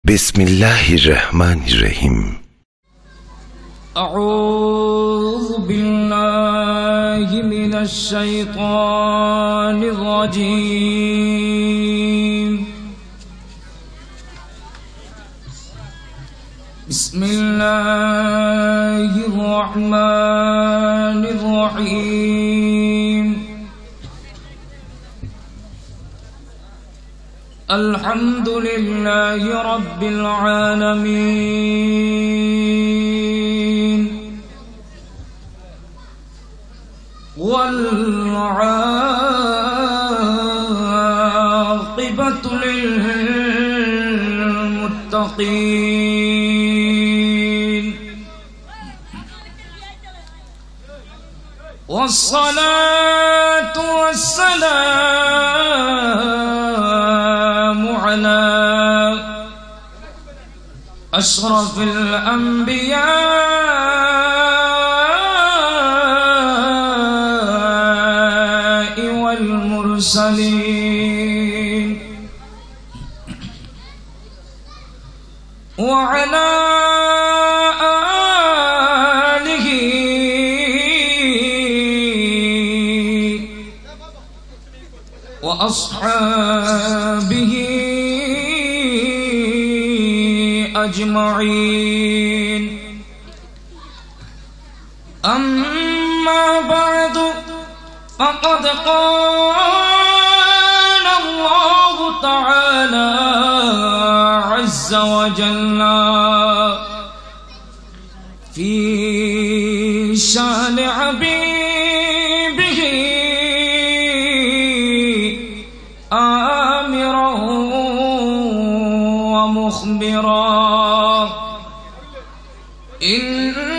बिस्मिल्लाहिर्रहमानिर्रहीम। अऊज़ु बिल्लाहि मिनश शैतानिर रजीम। बिस्मिल्लाहिर रहमानिर रहीम। अल्हम्दुलिल्लाहि रब्बिल आलमीन वल आक़िबतु लिल मुत्तक़ीन वस्सलातु वस्सलामु अला अशरफिल अंबिया वल मुरसलीन व अला आलिहि व अस्हाबिहि अजमईन। अम्मा बअद फ़क़द क़ाल अल्लाहु तआला अज़्ज़ व जल्ल फ़ी शान हबीबिही आमिरन व मुख़बिरन। इन्नल्लाह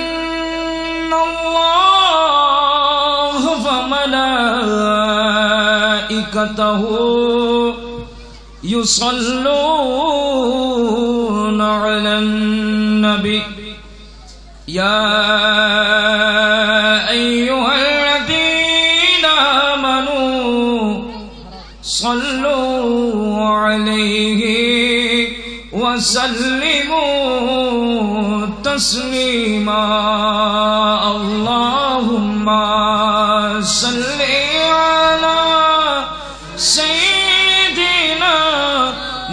व मलाइकतहु युसल्लूना अलन नबी या अय्युहल्लज़ीना आमनू सल्लू अलैहि व सल्लिमू तस्लीमा। अल्लाहुम्मा सल्लि अला सय्यिदिना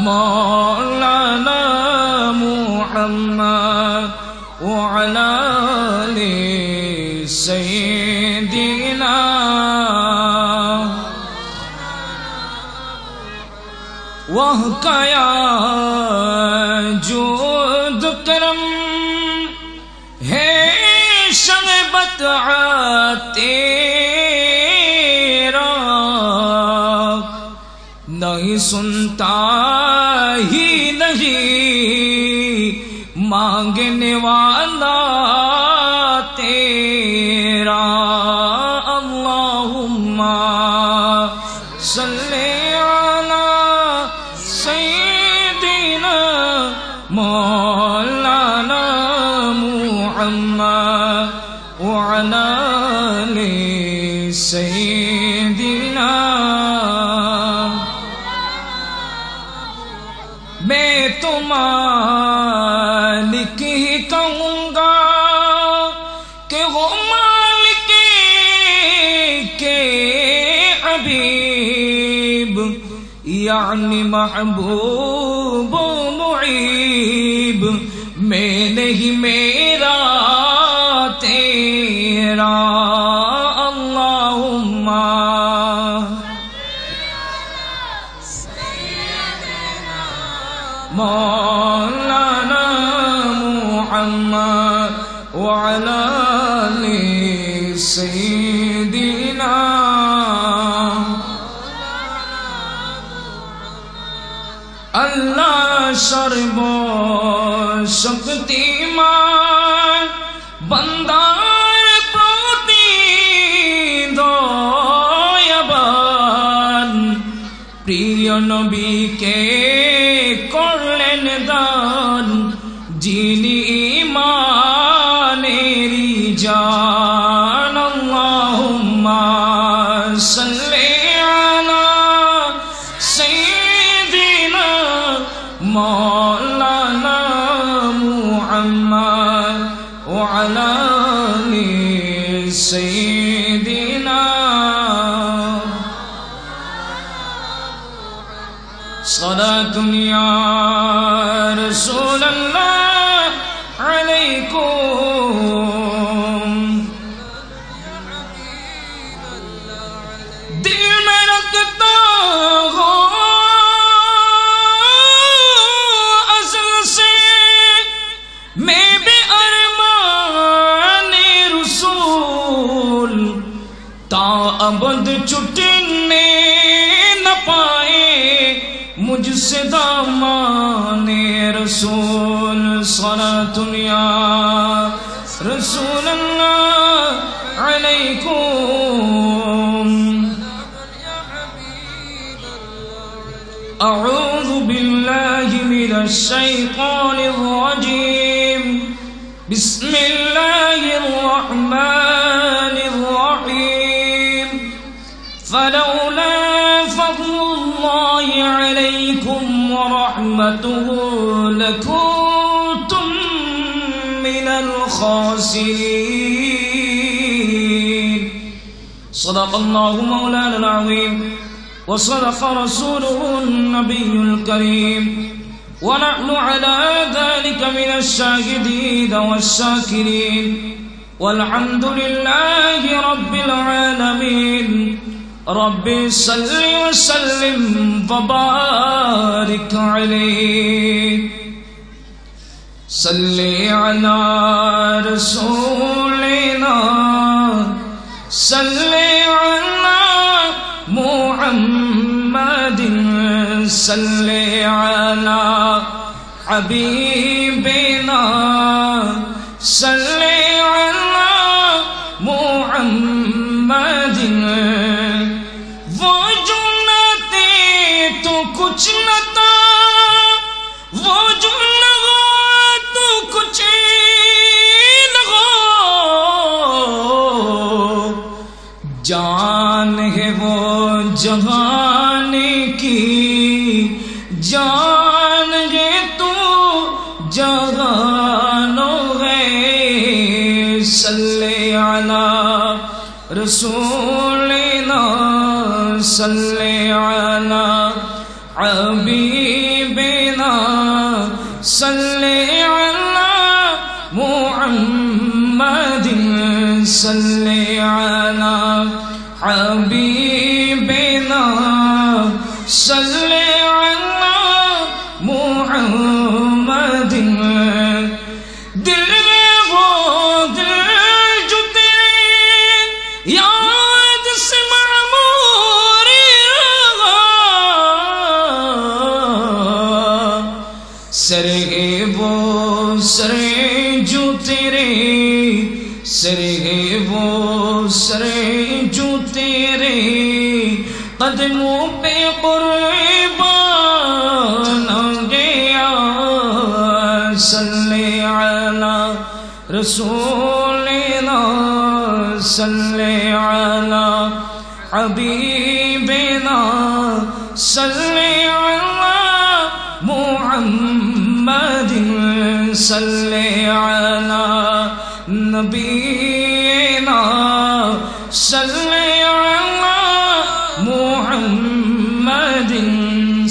मौलाना मुहम्मद व अला आलि सय्यिदिना। वह कया जूद करम है शगबत तेरा नहीं सुनता ही नहीं मांगने वाला तेरा। अल्लाहुम्मा सल्ले अला सय्यिदिना मौलाना मुहम्मद व अला आलि सय्यिदिना। मैं तो मालिक ही कहूँगा कि वो मालिक के हबीब यानी महबूब मुईब। मैं नहीं मेरा तेरा। अल्लाहुम्मा मौलाना मुहम्मद व अला आलि सय्यिदिना। अल्लाह सर्वो शक्तिमान बंदार प्रति दयावान प्रिय नबी के करलेन दान जिनी ईमानेरी जान। अल्लाहुम्मा सल्लि अला सय्यिदिना मौलाना मौलाना मुहम्मद व अला आलि सय्यिदिना सलातुन या रसूल अल्लाह अलैकुम। दिल में रखता हो अज़ल से मैं भी अरमाने रसूल, ताअबद छुटने न पाए मुझसे दामाने रसूल। सलातुन या रसूल अल्लाह अलैकुम। अऊज़ु बिल्लाहि मिनश शैतानिर रजीम। बिस्मिल्लाहिर रहमानिर रहीम। फलौला फज़्लुल्लाहि अलैकुम व रहमतुहु लकुंतुम मिनल खासिरीन। सदक़ल्लाहु मौलाना अज़ीम व सदक़ रसूलुहुन नबियुल करीम व नहनु अला ज़ालिका मिनश शाहिदीन वश्शाकिरीन वल्हम्दुलिल्लाहि रब्बिल आलमीन। रब्बि सल्लि व सल्लिम व बारिक अलैहि। सल्लि अला रसूलिना सल्लि अला मुहम्मदिन सल्लि अला हबीबिना सल्लि अला मुहम्मदिन। वो जो न थे तो कुछ न था, वो जो लगा तो कुछ लगा। जान है वो जहान की, जान है तो जहानो है। सल्ले अला रसूलिना सल्ले अला हबीबिना सल्ले अला मुहम्मदिन सल्ले अला हबीबिना सल्ले अला मुहम्मदिन। दिल में वो दिल जो तेरे याद से मामूर रहा, सर है वो सर जो तेरे, सर है वो सर जो तेरे कदमों पे कुर्बान गया। सल्ले अला रसूलिना सल्ले अला हबीबिना सल्ले अला मुहम्मदिन सल्ले अला नबीना सल्ले अला मुहम्मदिन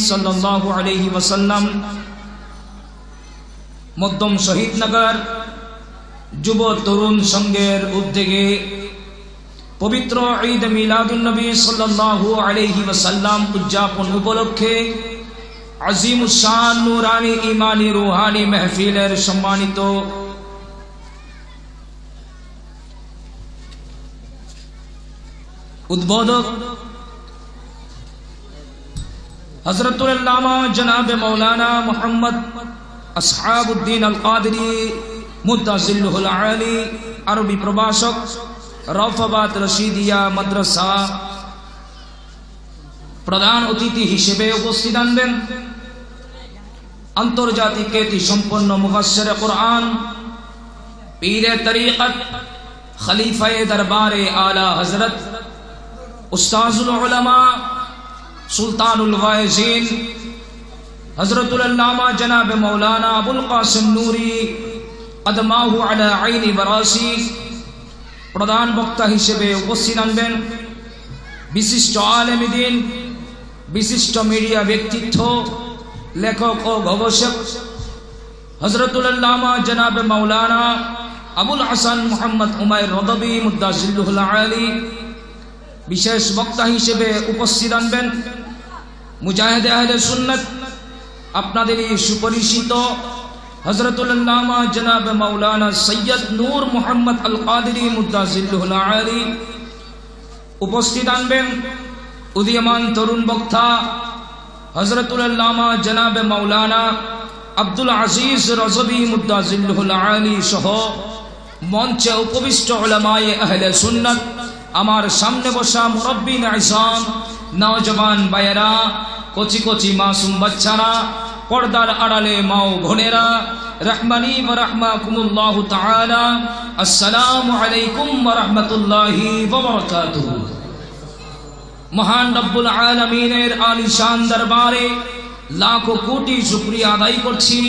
सल्लल्लाहु अलैहि वसल्लम। मध्यम शहीदनगर যুব তরুণ সংঘের উদ্যোগে পবিত্র ঈদ মিলাদুন নবী সাল্লাল্লাহু আলাইহি ওয়াসাল্লাম উদযাপন উপলক্ষে আজিমুস শান নূরানী ঈমানী রূহানী মাহফিলের সম্মানিত उद्बोधक हजरतुल अल्लामा जनाब मौलाना मोहम्मद असहाबुद्दीन अल कादरी मुत्तसिलुल आली अरबी प्रभाषक रौफाबाद रशीदिया मद्रसा प्रधान अतिथि हिसेबे उपस्थित आनबेन आंतर्जातिक ख्याति सम्पन्न मुफस्सिर कुरआन पीर तरीक़त खलीफाए दरबारे आला हजरत उस्ताजुल उलमा सुल्तानुल वाइज़ीन হযরতুল আল্লামা জনাব মাওলানা আবুল কাসিম নূরি আদমাহু আলা আইনি ওয়ারাসি প্রধান বক্তা হিসেবে উপস্থিত আনবেন বিশিষ্ট আলেমে দ্বীন, বিশিষ্ট মিডিয়া ব্যক্তিত্ব, লেখক ও গবেষক হযরতুল আল্লামা জনাব মাওলানা আবুল হাসান মুহাম্মদ উমাইর রদবী মুদ্দাজিল্লুহুল আলী। বিশেষ বক্তা হিসেবে উপস্থিত আনবেন মুজাহিদ আহলে সুন্নাত, আপনাদেরই সুপরিচিত হযরতুল আল্লামা জনাব মাওলানা সৈয়দ নূর মুহাম্মদ আল কাদেরী মুদ্দাজিল্লুহুল আলী। উপস্থিত আনবেন উদীয়মান তরুণ বক্তা হযরতুল আল্লামা জনাব মাওলানা আব্দুল আজিজ রজবী মুদ্দাজিল্লুহুল আলী সহ মঞ্চে উপবিষ্ট উলামায়ে আহলে সুন্নাত, আমার সামনে বসা মুরব্বিন ইসলাম, নওজওয়ান ভাইয়েরা, কচি কচি মাসুম বাচ্চারা, পর্দার আড়ালে মা ও বোনেরা, রহমানি ওয়া রাহমাকুমুল্লাহু তাআলা, আসসালামু আলাইকুম ওয়া রাহমাতুল্লাহি ওয়া বারাকাতুহু। মহান রব্বুল আলামিনের আলিশান দরবারে লাখো কোটি শুকরিয়া আদায় করছি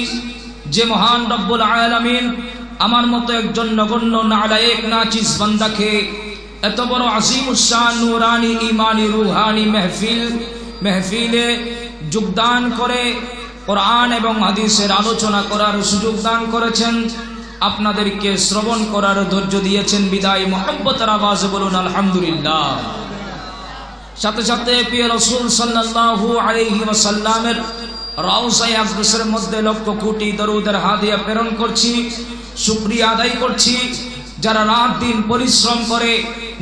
যে মহান রব্বুল আলামিন আমার মতো একজন নগণ্য নালায়েক নাচিস বান্দাকে এত বড় আজিমুস শান নূরানি ঈমানি রুহানি মেহফিলে যোগদান করে কোরআন এবং হাদিসের আলোচনা করার সুযোগ দান করেছেন। আপনাদেরকে শ্রবণ করার ধৈর্য দিয়েছেন বিদায় মুহাব্বতের আওয়াজে বলুন আলহামদুলিল্লাহ। সাথে সাথে প্রিয় রাসূল সাল্লাল্লাহু আলাইহি ওয়াসাল্লামের রওজায়ে আকদাসের মধ্যে লক্ষ কোটি দরুদের হাদিয়া প্রেরণ করছি, শুকরিয়া আদায় করছি যারা রাত দিন পরিশ্রম করে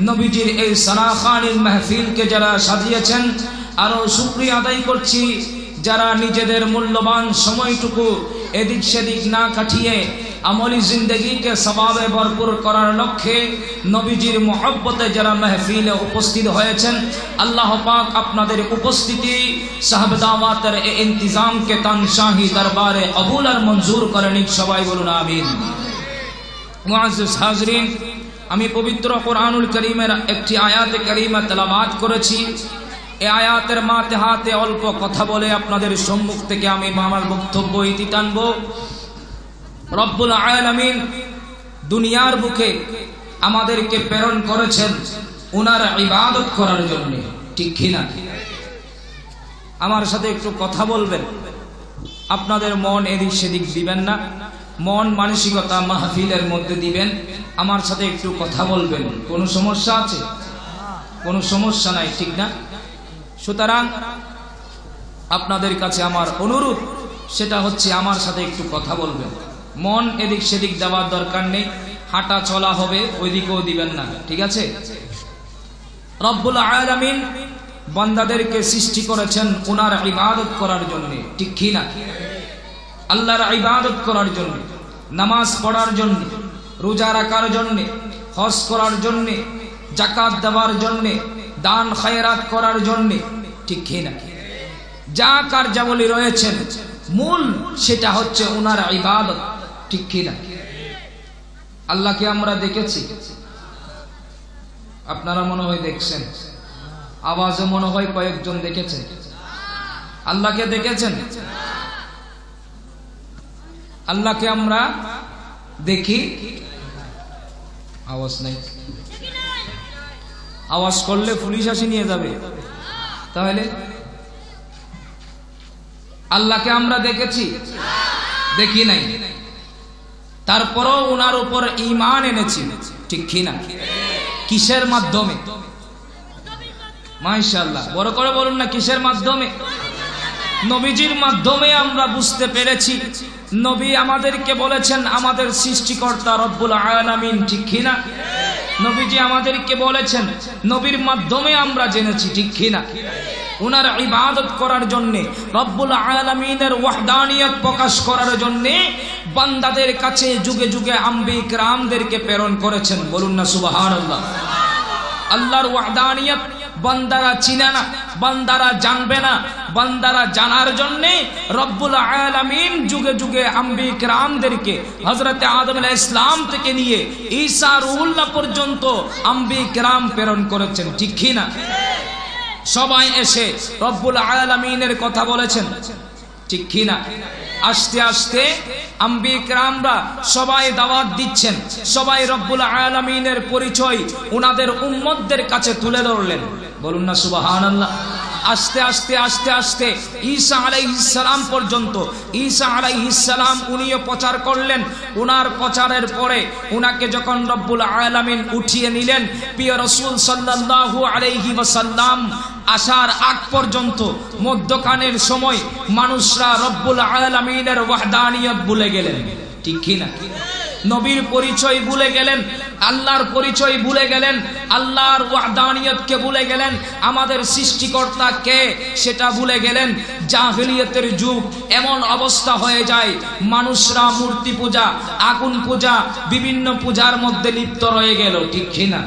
নবীজির এই সানাখানির মাহফিলকে যারা সাজিয়েছেন। আরো শুকরিয়া আদায় করছি যারা নিজেদের মূল্যবান সময়টুকু এদিক সেদিক না কাটিয়ে আমলি জিন্দগিকে সওয়াবে ভরপুর করার লক্ষ্যে নবীজির মহব্বতে যারা মাহফিলে উপস্থিত হয়েছেন। আল্লাহ পাক আপনাদের উপস্থিতি সাহাবে দাওয়াতের এই ইন্তজামকে তান শাহী দরবারে কবুল আর মঞ্জুর করে নিক, সবাই বলুন আমিন। মুআজ্জিজ হাজরিন, আমি পবিত্র কোরআনুল কারীমের একটি আয়াতে কারীমা তেলাওয়াত করেছি। এই আয়াতের মাতেহাতে অল্প কথা বলে আপনাদের সম্মুখ থেকে আমি আমার বক্তব্য ইতি টানব। রব্বুল আলামিন দুনিয়ার বুকে আমাদেরকে প্রেরণ করেছেন উনার ইবাদত করার জন্য, ঠিক কিনা? আমার সাথে একটু কথা বলবেন, আপনাদের মন এদিক সেদিক দিবেন না, মন মানসিকতা মাহফিলের মধ্যে দিবেন। আমার সাথে একটু কথা বলবেন। কোনো সমস্যা আছে? কোনো সমস্যা নাই, ঠিক না? সুতরাং আপনাদের কাছে আমার অনুরোধ, সেটা হচ্ছে আমার সাথে একটু কথা বলবেন। মন এদিক সেদিক দেওয়ার দরকার নেই, হাঁটা চলা হবে, ওইদিকেও দিবেন না, ঠিক আছে? রব্বুল আলামিন বান্দাদেরকে সৃষ্টি করেছেন ওনার ইবাদত করার জন্য, ঠিক কি না? আল্লাহর ইবাদত করার জন্য, নামাজ পড়ার জন্য, রোজা রাখার জন্য, হজ করার জন্য, যাকাত দেওয়ার জন্য, দান খায়রাত করার জন্য, ঠিক কি না? যা কার্যাবলী রয়েছেন মূল সেটা হচ্ছে ওনার ইবাদত, ঠিক কি না? আল্লাহকে আমরা দেখেছি, আপনারা মনে হয় দেখছেন, আওয়াজে মনে হয় কয়েকজন দেখেছেন। আল্লাহকে দেখেছেন? আল্লাহকে আমরা দেখি, আওয়াজ নাই, আওয়াজ করলে পুলিশ আসি নিয়ে যাবে। তাহলে আল্লাহকে আমরা দেখেছি? দেখি নাই। তারপরও ওনার উপর ঈমান এনেছি, ঠিক কি না? কিসের মাধ্যমে? মাশাআল্লাহ, বড় করে বলুন না, কিসের মাধ্যমে? নবীজির মাধ্যমে আমরা বুঝতে পেরেছি নবী আমাদেরকে বলেছেন আমাদের সৃষ্টিকর্তা রব্বুল আলামিন, ঠিক কি না? নবীজি আমাদেরকে বলেছেন, নবীর মাধ্যমে আমরা জেনেছি, ঠিক কি না? উনার ইবাদত করার জন্য, রব্বুল আলামিনের ওয়াহদানিয়ত প্রকাশ করার জন্য বান্দাদের কাছে যুগে যুগে আম্বিয়া কিরামদেরকে প্রেরণ করেছেন, বলুন না সুবহানাল্লাহ। আল্লাহর ওয়াহদানিয়ত বান্দারা চিনে না, বান্দারা জানবে না, বান্দারা জানার জন্য রব্বুল আলামিন যুগে যুগে আম্বিয়া কিরামদেরকে হযরত আদম আলাইহিস সালাম থেকে নিয়ে ঈসা রুহুল্লাহ পর্যন্ত আম্বিয়া কিরাম প্রেরণ করেছেন, ঠিক কি না? সবাই এসে রব্বুল আলামিনের কথা বলেছেন, ঠিক কি না? আস্তে আস্তে আম্বিয়া কিরামরা সবাই দাওয়াত দিচ্ছেন, সবাই রব্বুল আলামিনের পরিচয় ওনাদের উম্মতদের কাছে তুলে ধরলেন। বলুন না সুবহানাল্লাহ। আস্তে আস্তে আস্তে আস্তে ঈসা আলাইহিস সালাম পর্যন্ত, ঈসা আলাইহিস সালাম উনিও প্রচার করলেন। ওনার প্রচারের পরে ওনাকে যখন রব্বুল আলামিন উঠিয়ে নিলেন, প্রিয় রাসূল সাল্লাল্লাহু আলাইহি ওয়াসাল্লাম আসার আগ পর্যন্ত মধ্যখানের সময় মানুষরা রব্বুল আলামিনের ওয়াহদানিয়ত ভুলে গেলেন। ঠিক কি না? নবীর পরিচয় ভুলে গেলেন, আল্লাহর পরিচয় ভুলে গেলেন, আল্লাহর ওয়াহদানিয়তকে ভুলে গেলেন, আমাদের সৃষ্টিকর্তা কে সেটা ভুলে গেলেন। জাহেলিয়তের যুগ, এমন অবস্থা হয়ে যায় মানুষরা মূর্তি পূজা, আগুন পূজা, বিভিন্ন পূজার মধ্যে লিপ্ত রয়ে গেল। ঠিক কি না?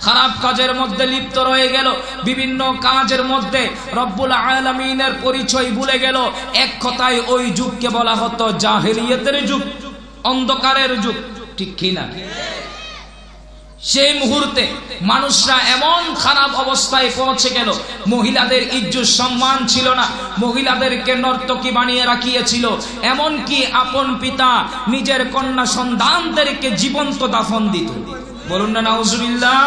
খারাপ কাজের মধ্যে লিপ্ত রয়ে গেল, বিভিন্ন কাজের মধ্যে রব্বুল আলামিনের পরিচয় ভুলে গেল। এক কথায় ওই যুগকে বলা হতো জাহেলিয়তের যুগ, অন্ধকারের যুগ। ঠিক কি না? সেই মুহূর্তে মানুষরা এমন খারাপ অবস্থায় পৌঁছে গেল, মহিলাদের ইজ্জত সম্মান ছিল না, মহিলাদেরকে নর্তকী বানিয়ে রাখিয়েছিল, এমনকি আপন পিতা নিজের কন্যা সন্তানদেরকে জীবন্ত দাফন দিত। বলুন না নাউজুবিল্লাহ।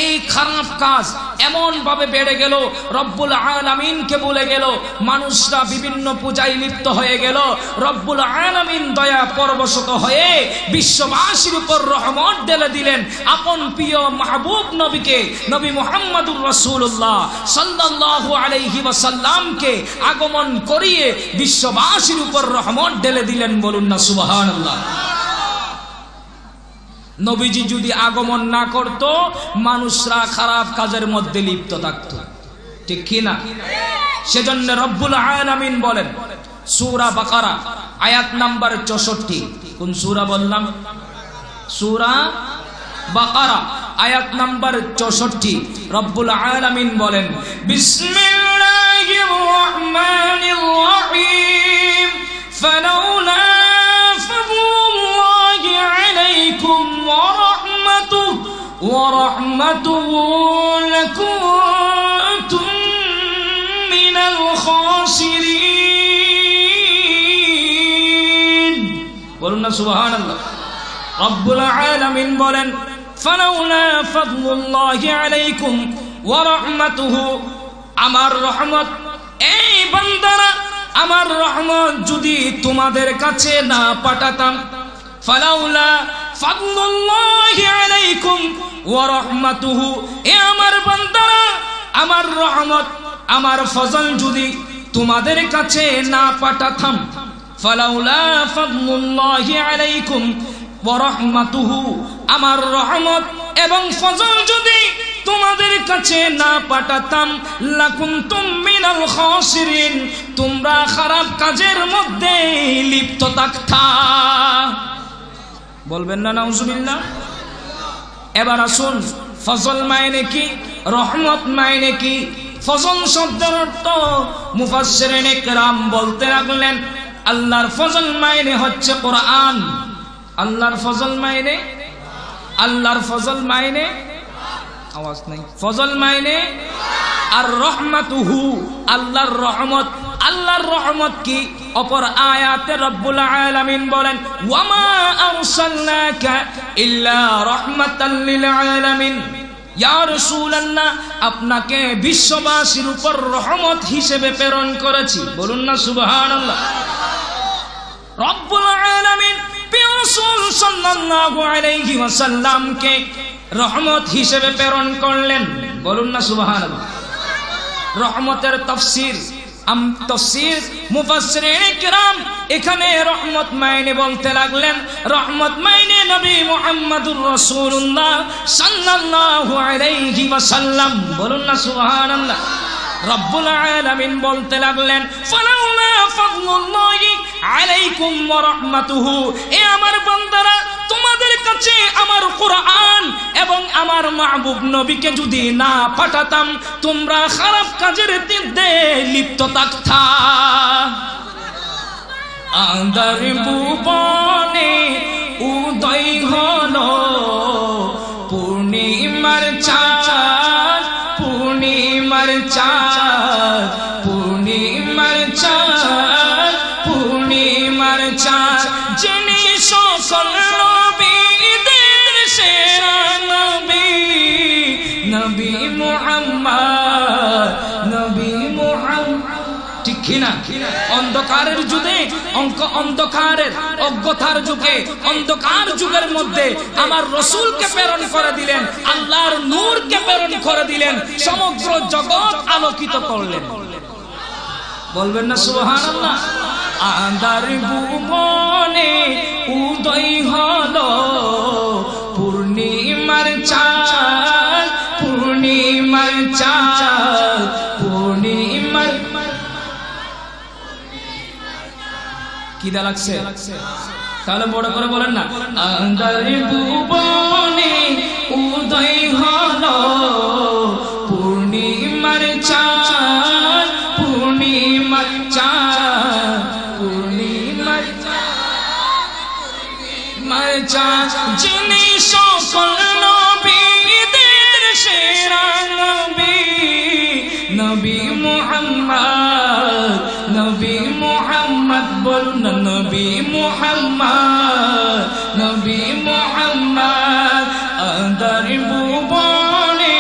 এই খারাপ কাজ এমন ভাবে বেড়ে গেল, রব্বুল আলামিনকে ভুলে গেল, মানুষরা বিভিন্ন পূজায় লিপ্ত হয়ে গেল। রব্বুল আলামিন দয়া পরবশত হয়ে বিশ্ববাসীর উপর রহমত ঢেলে দিলেন। আপন প্রিয় মাহবুব নবীকে, নবী মুহাম্মদুর রাসূলুল্লাহ সাল্লাল্লাহু আলাইহি ওয়াসাল্লামকে আগমন করিয়ে বিশ্ববাসীর উপর রহমত ঢেলে দিলেন। বলুন না সুবহানাল্লাহ। নবীজি যদি আগমন না করত, মানুষরা খারাপ কাজের মধ্যে লিপ্ত থাকত। ঠিক কি না? সেজন্য রব্বুল আলামিন বলেন সূরা বাকারা আয়াত নাম্বার 64। কোন সূরা বললাম? সূরা বাকারা আয়াত নাম্বার 64। রব্বুল আলামিন বলেন বিসমিল্লাহির রহমানির রহিম ফালাউলা ফাদলুল্লাহি আলাইকুম ورحمته لكنتم من الخاسرين। বলুন না সুবহানাল্লাহ। রব্বুল আলামিন বলেন ফালাউলা ফাদলুল্লাহি আলাইকুম ওয়া রাহমাতুহু, আমার রহমত, এই বান্দারা আমার রহমত যদি তোমাদের কাছে না পাঠাতাম, ফালাউলা ফাদলুল্লাহি আলাইকুম ওয়া রাহমাতুহু, এ আমার বান্দারা আমার রহমত, আমার ফজল যদি তোমাদের কাছে না পাঠাতাম, ফালাউলা ফাদলুল্লাহি আলাইকুম ওয়া রাহমাতুহু, আমার রহমত এবং ফজল যদি তোমাদের কাছে না পাঠাতাম, লাকুনতুম মিনাল খাসিরিন, তোমরা খারাপ কাজের মধ্যে লিপ্ত থাকতা। বলবেন না নাউজুবিল্লাহ। এবার আসুন, ফজল মায়নে কি, রহমত মায়নে কি? ফজল শব্দের অর্থ মুফাসসিরিনে কেরাম বলতে লাগলেন, আল্লাহর ফজল মায়নে হচ্ছে কোরআন। আল্লাহর ফজল মায়নে, আল্লাহর ফজল মায়নে, আওয়াজ নাই, ফজল মায়নে আর রহমাতুহু, আল্লাহর রহমত। আল্লাহর রহমত কি? অপর আয়াতে রব্বুল আলামিন বলেন ওয়ামা আরসালনাকা ইল্লা রাহমাতাল লিল আলামিন, ইয়া রাসূলুল্লাহ, আপনাকে বিশ্ববাসীর উপর রহমত হিসেবে প্রেরণ করেছি। বলুন না সুবহানাল্লাহ। রব্বুল আলামিন প্রিয় রাসূল সাল্লাল্লাহু আলাইহি ওয়াসাল্লামকে রহমত হিসেবে প্রেরণ করলেন। বলুন না সুবহানাল্লাহ। রহমতের তাফসীর তফসির মুফাসসিরিনে কিরাম এখানে রহমত মাইনে বলতে লাগলেন, রহমত মাইনে নবী মুহাম্মদুর রাসূলুল্লাহ সাল্লাল্লাহু আলাইহি ওয়াসাল্লাম। বলুন না সুবহানাল্লাহ। রব্বুল আলামিন বলতে লাগলেন ফালাউলা ফাদলুল্লাহি আলাইকুম ওয়া রাহমাতুহু, এ আমার বান্দারা তোমাদের কাছে আমার কোরআন এবং আমার মাহবুব নবীকে যদি না পাঠাতাম, তোমরা খারাপ কাজের মধ্যে লিপ্ত থাকতা। আন্ধার ভুবনে উদয় হলো পূর্ণিমার চাঁদ, পূর্ণিমার চাঁদ, পূর্ণিমার চাঁদ মার চাঁদ যিনি সকল নবীদের সেরা নবী নবী মুহাম্মদ নবী মুহাম্মদ ঠিক কিনা অন্ধকারের যুগে অন্ধকারের অজ্ঞতার যুগে অন্ধকার যুগের মধ্যে আমার রাসূলকে প্রেরণ করে দিলেন আল্লাহর নূরকে প্রেরণ করে দিলেন সমগ্র জগৎ আলোকিত করলেন বলবেন না সুবহানাল্লাহ আন্ধার ভুবনে উদয় হলো পূর্ণিমার চাঁদ পূর্ণিমার চাঁদ পূর্ণিমার কি দা লাগছে তাহলে বড় করে বলেন না আন্ধার ভুবনে উদয় হলো পূর্ণিমার চাঁদ পূর্ণিমার চাঁদ পূর্ণিমার চাঁদ যিনি সকল নবীদের সেরা নবী নবী মুহাম্মদ নবী মুহাম্মদ বলুন নবী মুহাম্মদ নবী মুহাম্মদ আন্ধার ভুবনে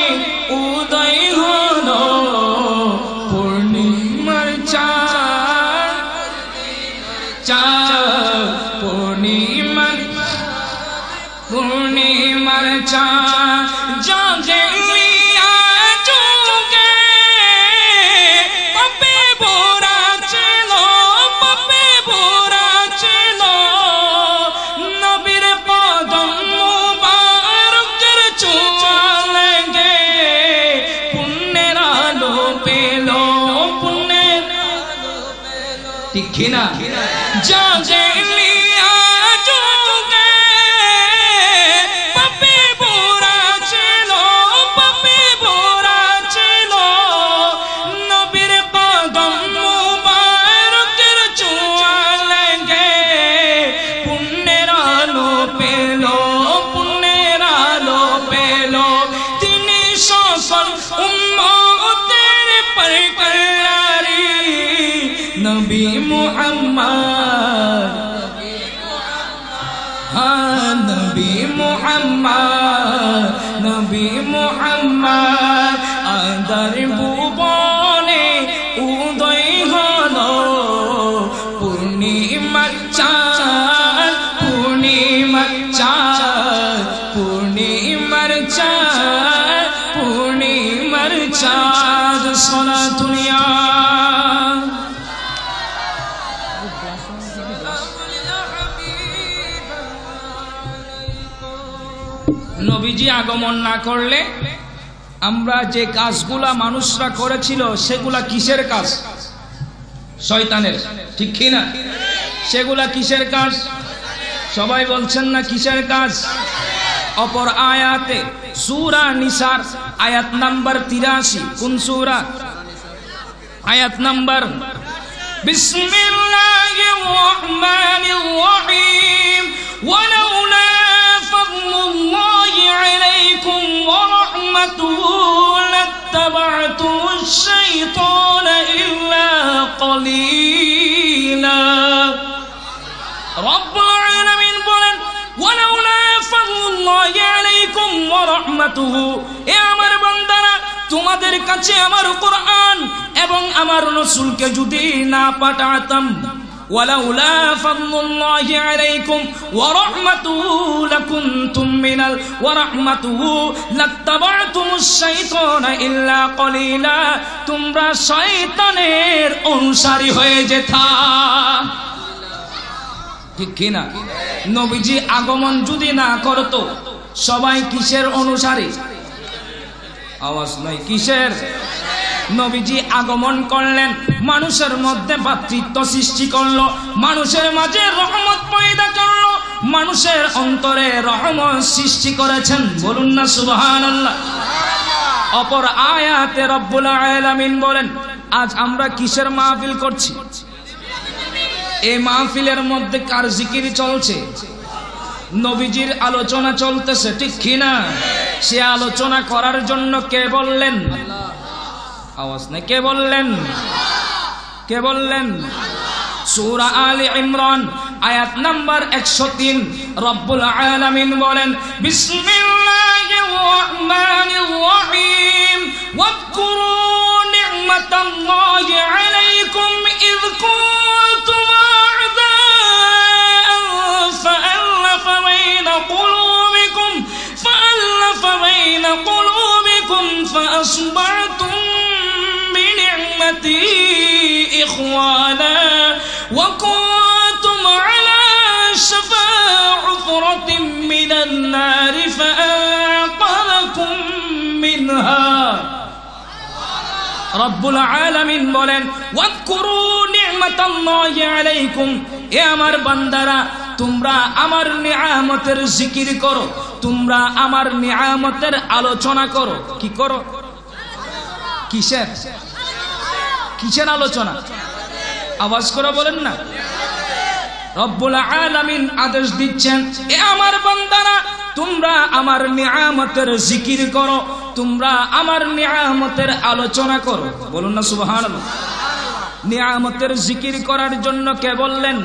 উদয় হলো পূর্ণিমার চাঁদ চাঁদ পূর্ণিমার চাঁদ জাগলিয়া যুগে পাপে ভরা ছিল পাপে ভরা ছিল নবীর কদম মুবারকের ছোঁয়া লেগে পুণ্যের আলো পেল পুণ্যের ঠিক কিনা জাগলিয়া যুগে পাপে ভরা ছিল পাপে ভরা ছিল নবীর কদম মুবারকের ছোঁয়া লেগে পুণ্যের আলো পেল পুণ্যের আলো পেল তিনি সকল উম্মতের পরকারি নবী মুহাম্মদ নবী মুহাম্মদ নবী মুহাম্মদ আন্ধার ভুবনে উদয় হলো পূর্ণিমার চাঁদ পূর্ণিমার চাঁদ পূর্ণিমার চাঁদ পূর্ণিমার চাঁদ সালাতুলিয়া নবীজি আগমন না করলে আমরা যে কাজগুলা মানুষরা করেছিল সেগুলা কিসের কাজ শয়তানের ঠিক কি না সেগুলা কিসের কাজ সবাই বলছেন না কিসের কাজ অপর আয়াতে সূরা নিসার আয়াত নাম্বার 83 কোন সূরা আয়াত নাম্বার বিসমিল্লাহির রহমানির রহিম ওয়ালাউলা ফাদলুল্লাহি আলাইকুম ওয়া রাহমাতুহু লাত্তাবা'তুমুশ শাইতানা ইল্লা কলিলা রব্বুল আলামিন বলেন ওয়ালাউলা ফাদলুল্লাহি আলাইকুম ওয়া রাহমাতুহু এ আমার বান্দারা তোমাদের কাছে আমার কোরআন এবং আমার রাসূলকে যদি না পাঠাতাম ওয়ালাউলা ফাদলুল্লাহি আলাইকুম ওয়া রাহমাতুহু লাকুনতুম মিনাল ওয়া রাহমাতুহু লাত্তাবা'তুমুশ শাইতানা ইল্লা কলিলা তোমরা শয়তানের অনুসারী হয়ে যেতা ঠিক কি না নবীজি আগমন যদি না করতো সবাই কিসের অনুসারী আওয়াজ নাই কিসের নবীজি আগমন করলেন মানুষের মধ্যে ভ্রাতৃত্ব সৃষ্টি করলো মানুষের মাঝে রহমত পয়দা করলো মানুষের অন্তরে রহমত সৃষ্টি করেছেন বলুন না সুবহানাল্লাহ অপর আয়াতে রব্বুল আলামিন বলেন আজ আমরা কিসের মাহফিল করছি এই মাহফিলের মধ্যে কার জিকির চলছে নবীজির আলোচনা চলতেছে ঠিক কি না সে আলোচনা করার জন্য কে বললেন আওয়াজ নাই কে বললেন সূরা আলে ইমরান আয়াত নাম্বার 103 রব্বুল আলামিন বলেন বিসমিল্লাহির রহমানির রহিম ওয়াজকুরু নি'মাতাল্লাহি আলাইকুম ইয কুনতুম আ'দাআন ফাআল্লাফা বাইনা কুলুবিকুম ফাআসবাহতুম বিনি'মাতিহি ইখওয়ানা ওয়া কুনতুম আলা শাফা হুফরাতিন মিনান নারি ফাআনকাযাকুম মিনহা। রব্বুল আলামিন বলেন ওয়াজকুরু নি'মাতাল্লাহি আলাইকুম, এ আমার বান্দারা তোমরা আমার নিয়ামতের জিকির করো, তোমরা আমার নিয়ামতের আলোচনা করো। কি করো? কিসের কিসের আলোচনা? আওয়াজ করে বলেন না। রব্বুল আলামিন আদেশ দিচ্ছেন, এ আমার বান্দারা তোমরা আমার নিয়ামতের জিকির করো, তোমরা আমার নিয়ামতের আলোচনা করো। বলুন না সুবহানাল্লাহ। নিয়ামতের জিকির করার জন্য কে বললেন?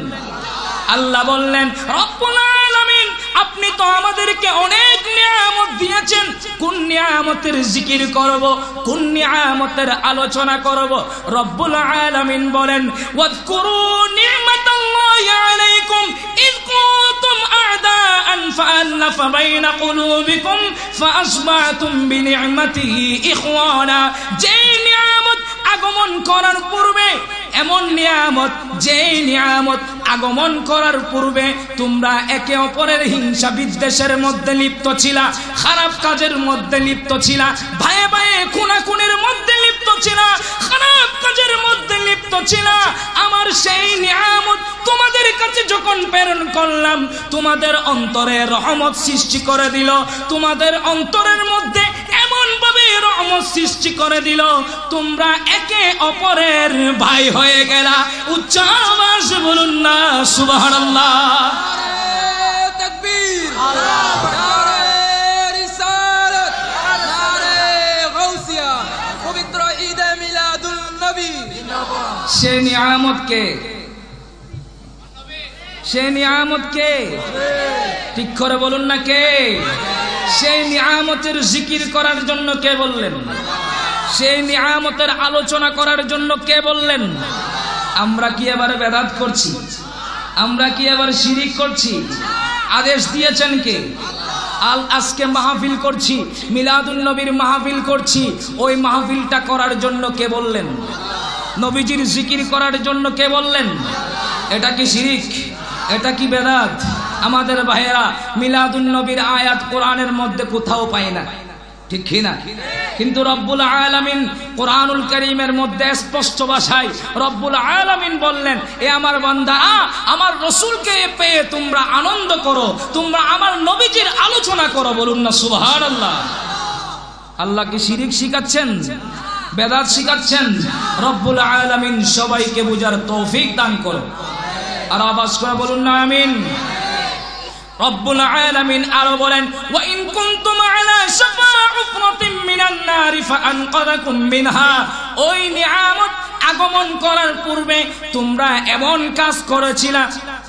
আল্লাহ বললেন রব্বুল আলামিন আপনি তো আমাদেরকে অনেক নিয়ামত দিয়েছেন, কোন নিয়ামতের জিকির করব, কোন নিয়ামতের আলোচনা করব? রব্বুল আলামিন বলেন ওয়াজকুরু নি'মাতাল্লাহি আলাইকুম ইয কুনতুম আ'দাআন ফাআল্লাফা বাইনা কুলুবিকুম ফাআসবাহতুম বিনি'মাতিহি ইখওয়ানা। যে নিয়ামত আগমন করার পূর্বে, এমন নিয়ামত যে নিয়ামত আগমন করার পূর্বে তোমরা একে অপরের হিংসা বিদ্বেষের মধ্যে লিপ্ত ছিলা, খারাপ কাজের মধ্যে লিপ্ত ছিলা, ভাইয়ে ভাইয়ে খুনাখুনির মধ্যে লিপ্ত ছিলা, খারাপ কাজের মধ্যে লিপ্ত ছিলা। আমার সেই নিয়ামত তোমাদের কাছে যখন প্রেরণ করলাম, তোমাদের অন্তরে রহমত সৃষ্টি করে দিল, তোমাদের অন্তরের মধ্যে এমন ভাবে রহমত সৃষ্টি করে দিল, তোমরা একে অপরের ভাই হয়ে গেলা। উচ্চ আওয়াজ বলুন না সুবহানাল্লাহ। নারে তাকবীর, নারে রিসালাত, নারে গাউসিয়া, পবিত্র ঈদে মিলাদুন নবী। সে নিয়ামত কে? সে নিয়ামত কে? ঠিক করে বলুন না কে? সেই নিয়ামতের জিকির করার জন্য কে বললেন? সেই নিয়ামতের আলোচনা করার জন্য কে বললেন? আমরা কি এবার বেদাত করছি? আমরা কি এবার শিরিক করছি? আদেশ দিয়েছেন কে? আজকে মাহফিল করছি, মিলাদুন নবীর মাহফিল করছি, ওই মাহফিলটা করার জন্য কে বললেন? নবীজির জিকির করার জন্য কে বললেন? এটা কি শিরিক? এটা কি বেদাত? আমাদের ভাইয়েরা, মিলাদুন নবীর আয়াত কোরআনের মধ্যে কোথাও পায় না, ঠিক কি না? কিন্তু রব্বুল আলামিন কোরআনুল কারীমের মধ্যে স্পষ্ট ভাষায় রব্বুল আলামিন বললেন, এ আমার বান্দা, আমার রাসূলকে পেয়ে তোমরা আনন্দ করো, তোমরা আমার নবীজির আলোচনা করো। বলুন না সুবহানাল্লাহ। আল্লাহ কি শিরিক শিখাচ্ছেন? বেদাত শিখাচ্ছেন? রব্বুল আলামিন সবাইকে বুঝার তৌফিক দান করো। আর আওয়াজ করে বলুন না আমিন। রব্বুল আলামিন আরো বলেন ওয়া ইন কুনতুম আলা শাফা হুফরাতিন মিনান নারি ফাআনকাযাকুম মিনহা। ওই নিয়ামত আগমন করার পূর্বে তোমরা এমন কাজ করেছিলা,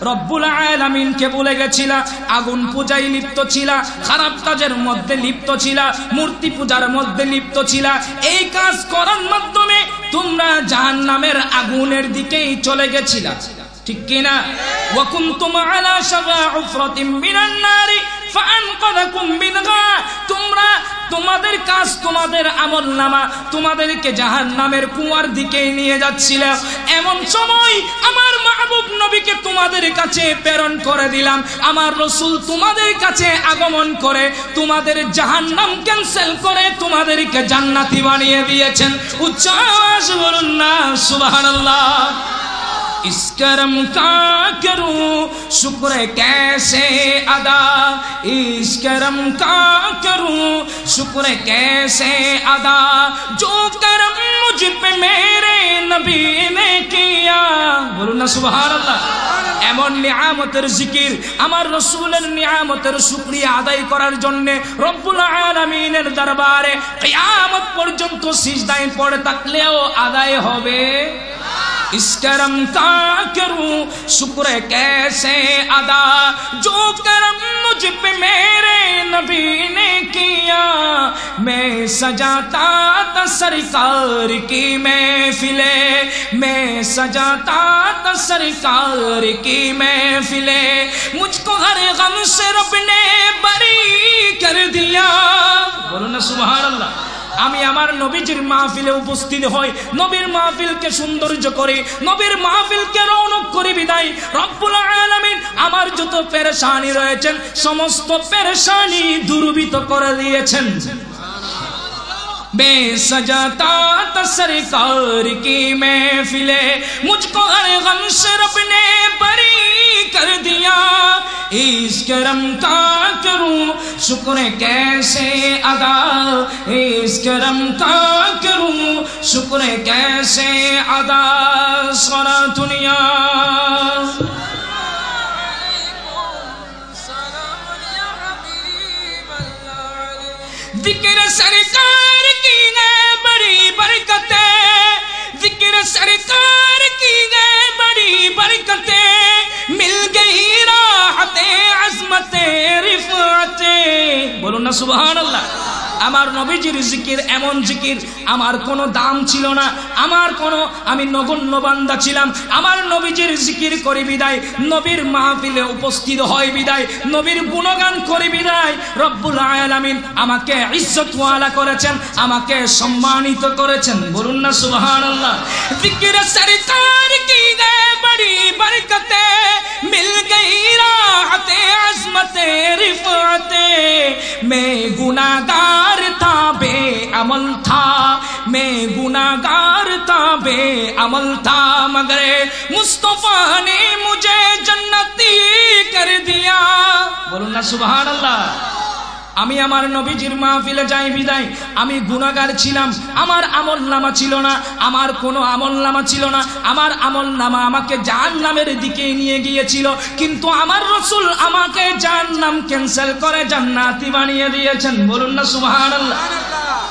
রব্বুল আলামিনকে ভুলে গেছিলা, আগুন পূজায় লিপ্ত ছিলা, খারাপ কাজের মধ্যে লিপ্ত ছিলা, মূর্তি পূজার মধ্যে লিপ্ত ছিলা। এই কাজ করার মাধ্যমে তোমরা জাহান্নামের আগুনের দিকেই চলে গেছিলা, ঠিক কিনা? ওয়া কুনতুম আলা শাফা হুফরাতিন মিনান নারি ফাআনকাযাকুম মিনহা। তোমরা তোমাদের কাজ, তোমাদের আমলনামা তোমাদেরকে জাহান্নামের কুয়ার দিকে নিয়ে যাচ্ছিল। এমন সময় আমার মাহবুব নবীকে তোমাদের কাছে প্রেরণ করে দিলাম, আমার রাসূল তোমাদের কাছে আগমন করে তোমাদের জাহান্নাম ক্যান্সেল করে তোমাদেরকে জান্নাতি বানিয়ে দিয়েছেন। উচ্চ আওয়াজ বলুন না সুবহানাল্লাহ। इस करम का करूं शुक्र कैसे अदा, इस करम का करूं शुक्र कैसे अदा, जो करम मुझ पे मेरे नबी ने किया। बोलो ना सुभान अल्लाह। এমন নিয়ামতের জিকির, আমার রাসূলের নিয়ামতের শুকরিয়া আদায় করার জন্য রব্বুল আলামিনের দরবারে কিয়ামত পর্যন্ত সিজদায় পড়ে থাকলেও আদায় হবে। इस करम का करूं शुक्र कैसे अदा, जो करम मुझ पे मेरे नबी ने किया। मैं सजाता था सरकार की महफिले, मैं सजाता था सरकार की महफिले, मुझको हर गम से रब ने बरी कर दिया। बोलो ना सुभान अल्लाह। আমি আমার নবীজির মাহফিলে উপস্থিত হই, নবীর মাহফিলকে সৌন্দর্য করে, নবীর মাহফিলকে রৌনক করে বিদায় রব্বুল আলামিন আমার যত পেরেশানি রয়েছেন সমস্ত পেরেশানি দূরীভূত করে দিয়েছেন। मैं सजाता था सरकार की महफिले, मुझको हर गम से रब ने बरी कर दिया। इस करम का करूं शुक्र कैसे अदा, इस करम का करूं शुक्र कैसे अदा। सोना दुनिया जिक्र सरकार की है बड़ी बरकतें, जिक्र सरकार की है बड़ी बरकतें, मिल गई राहते अज़मते रिफ़ाते। बोलो ना सुभान अल्लाह। আমার নবীজির জিকির এমন জিকির, আমার কোনো দাম ছিল না, আমার কোনো আমি নগণ্য বান্দা ছিলাম। আমার নবীজির জিকির করি বিদায়, নবীর মাহফিলে উপস্থিত হয় বিদায়, নবীর গুণগান করি বিদায় রব্বুল আলামিন আমাকে ইজ্জত ওয়ালা করেছেন, আমাকে সম্মানিত করেছেন। বলুন না সুবহানাল্লাহ। জিকির সরকার কি গে বড়ি বরকতে, মিল গই রাহতে আজমতে रिफ़ाते। मैं गुनाहगार था बे अमल था, मैं गुनाहगार था बे अमल था, मगर मुस्तफा ने मुझे जन्नती कर दिया। बोलो ना सुभान अल्लाह। আমি আমার নবীজির মাহফিলে যাই বিদায়, আমি গুনাহগার ছিলাম, আমার আমলনামা ছিল না, আমার কোনো আমলনামা ছিল না, আমার আমলনামা আমাকে জাহান্নামের দিকে নিয়ে গিয়েছিল, কিন্তু আমার রাসূল আমাকে জাহান্নাম ক্যান্সেল করে জান্নাতি বানিয়ে দিয়েছেন। বলুন না সুবহানাল্লাহ।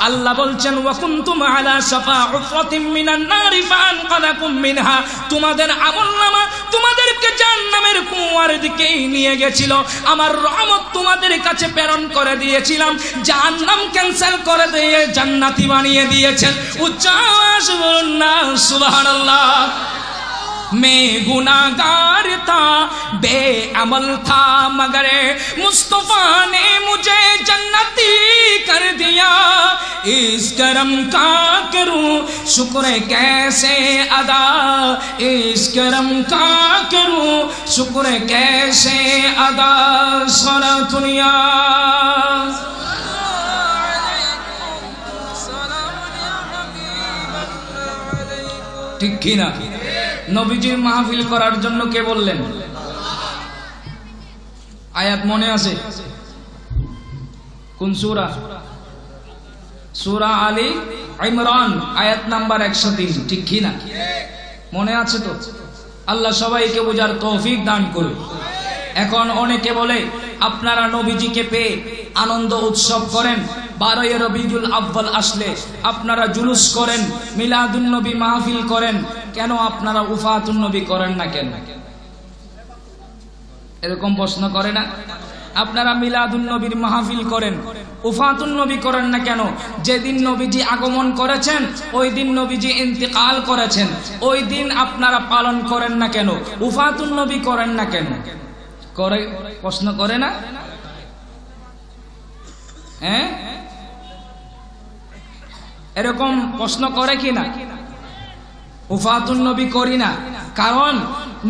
আল্লাহ বলছেন ওয়া কুনতুম আলা শাফা হুফরাতিন মিনান নারি ফাআনকাযাকুম মিনহা, তোমাদের আমলনামা তোমাদেরকে জাহান্নামের কুয়ার দিকে নিয়ে গিয়েছিল, আমার রহমত তোমাদের কাছে প্রেরণ করে দিয়েছিলাম, জাহান্নাম ক্যান্সেল করে দিয়ে জান্নাতি বানিয়ে দিয়েছেন। উচ্চ আওয়াজ বলুন না সুবহানাল্লাহ। मैं गुनाहगार था बेअमल था, मगर मुस्तफा ने मुझे जन्नती कर दिया। इस करम का करूं शुक्र कैसे अदा, इस करम का करूं शुक्र कैसे अदा। सोना दुनिया ঠিক কি না? নবীজির মাহফিল করার জন্য কে বললেন? আয়াত মনে আছে? কোন সূরা? সূরা আলী ইমরান আয়াত নাম্বার 103। ঠিক কি না? মনে আছে তো? আল্লাহ সবাইকে বোঝার তৌফিক দান করুন। এখন অনেকে বলে আপনারা নবীজিকে পেয়ে আনন্দ উৎসব করেন, 12 রবিউল আউয়াল আসলে আপনারা জুলুস করেন, মিলাদুন নবী মাহফিল করেন, কেন আপনারা উফাতুন নবী করেন না কেন? এরকম প্রশ্ন করে না? আপনারা মিলাদুন নবীর মাহফিল করেন, উফাতুন নবী করেন না কেন? যেদিন নবীজি আগমন করেছেন ওই দিন নবীজি ইন্তিকাল করেছেন, ওই দিন আপনারা পালন করেন না কেন? উফাতুন নবী করেন না কেন? করে প্রশ্ন করে না? হ্যাঁ, এরকম প্রশ্ন করে কি না? উফাতুন নবী করি না, কারণ